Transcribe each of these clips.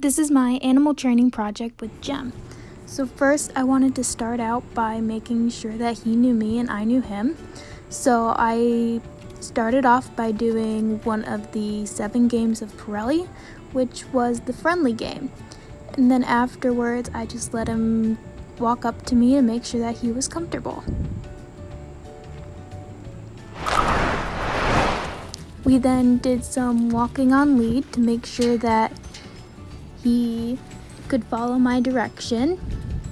This is my animal training project with Jem. So first I wanted to start out by making sure that he knew me and I knew him. So I started off by doing one of the 7 games of Pirelli, which was the friendly game. And then afterwards I just let him walk up to me and make sure that he was comfortable. We then did some walking on lead to make sure that he could follow my direction.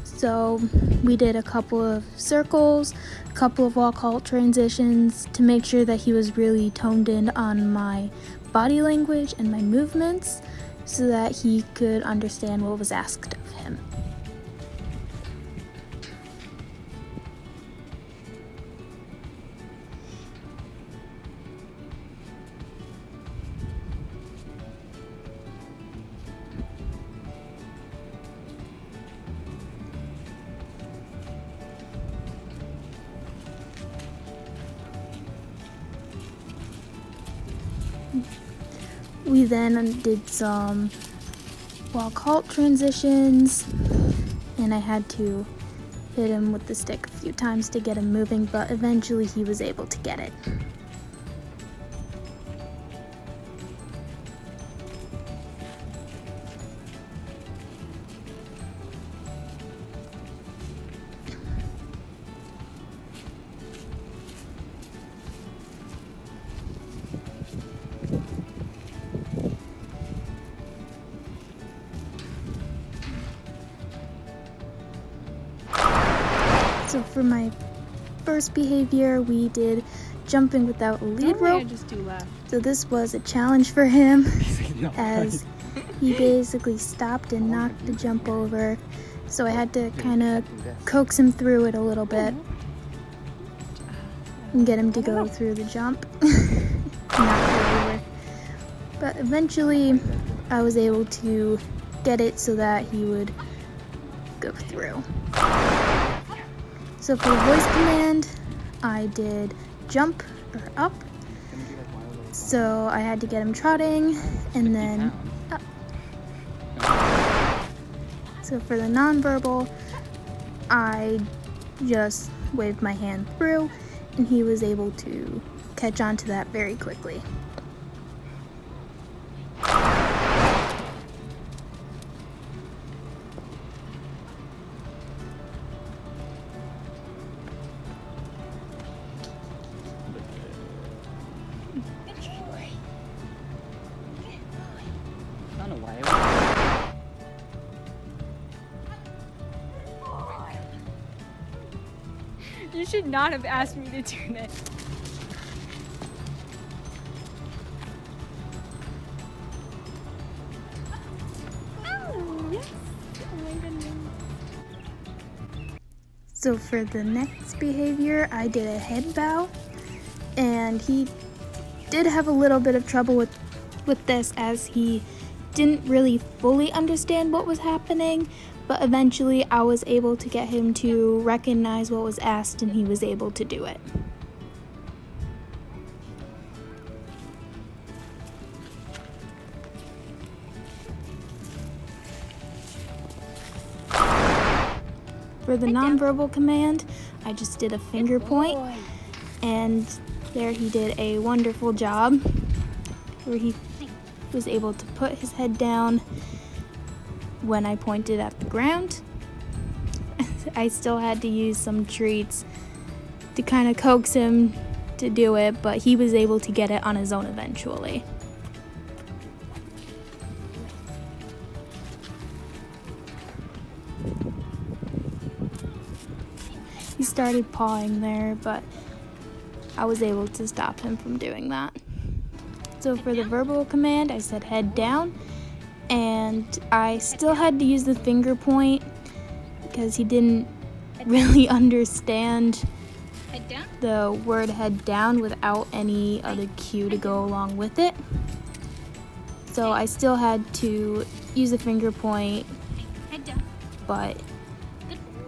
So we did a couple of circles, a couple of walk halt transitions to make sure that he was really toned in on my body language and my movements so that he could understand what was asked of him. We then did some walk halt transitions, and I had to hit him with the stick a few times to get him moving, but eventually he was able to get it. So for my first behavior, we did jumping without a lead rope. So this was a challenge for him as he basically stopped and knocked the jump over. So I had to kind of coax him through it a little bit and get him to go through the jump. But eventually I was able to get it so that he would go through. So for the voice command, I did jump or up. So I had to get him trotting and then up. So for the nonverbal, I just waved my hand through and he was able to catch on to that very quickly. You should not have asked me to do that. Oh, yes. Oh my goodness. So for the next behavior, I did a head bow, and he did have a little bit of trouble with this as he didn't really fully understand what was happening, but eventually I was able to get him to recognize what was asked and he was able to do it. For the nonverbal command, I just did a finger point, and there he did a wonderful job where he was able to put his head down when I pointed at the ground. I still had to use some treats to kind of coax him to do it, but he was able to get it on his own eventually. He started pawing there, but I was able to stop him from doing that. So for the verbal command, I said head down, and I still had to use the finger point because he didn't really understand the word head down without any other cue to go along with it. So I still had to use the finger point, but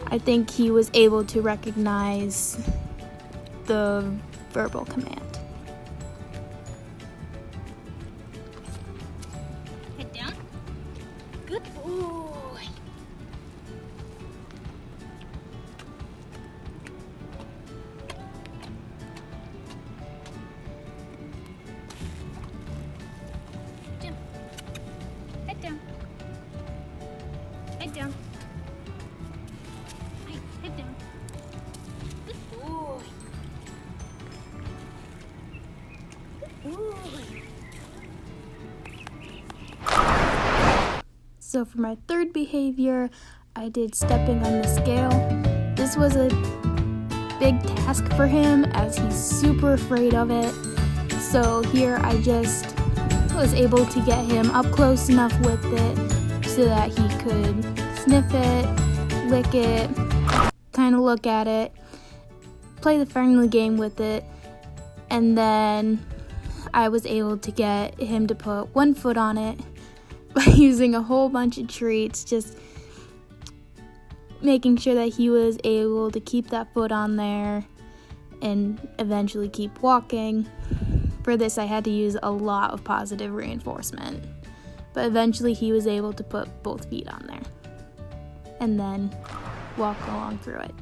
I think he was able to recognize the verbal command. Head down. Good Good boy. Jim, head down. Head down. Hey, head down. Good boy. Good boy. So for my third behavior, I did stepping on the scale. This was a big task for him as he's super afraid of it. So here I just was able to get him up close enough with it so that he could sniff it, lick it, kind of look at it, play the friendly game with it, and then I was able to get him to put one foot on it by using a whole bunch of treats, just making sure that he was able to keep that foot on there and eventually keep walking. For this, I had to use a lot of positive reinforcement, but eventually he was able to put both feet on there and then walk along through it.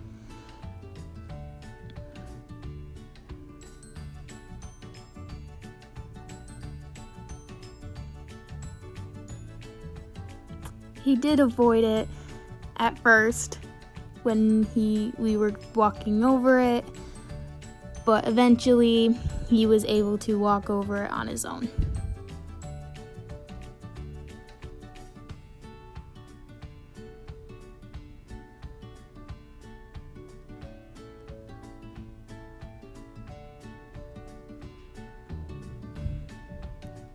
He did avoid it at first when we were walking over it, but eventually he was able to walk over it on his own.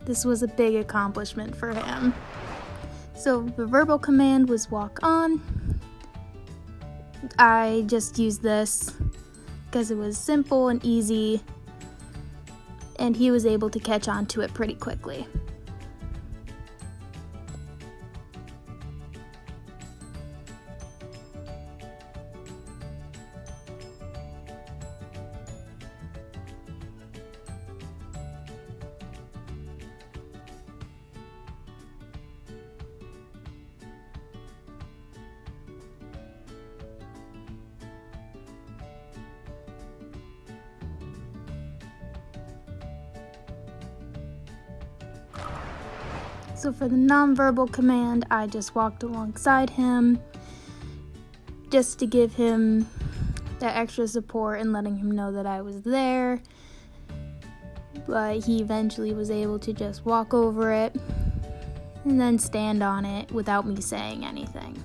This was a big accomplishment for him. So the verbal command was walk on. I just used this because it was simple and easy, and he was able to catch on to it pretty quickly. So for the nonverbal command, I just walked alongside him just to give him that extra support and letting him know that I was there. But he eventually was able to just walk over it and then stand on it without me saying anything.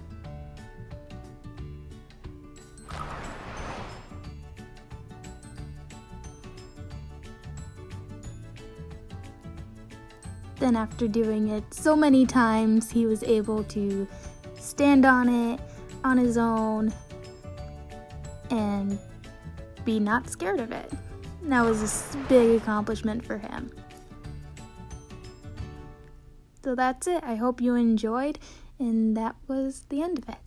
Then after doing it so many times, he was able to stand on it on his own and be not scared of it. And that was a big accomplishment for him. So that's it. I hope you enjoyed, and that was the end of it.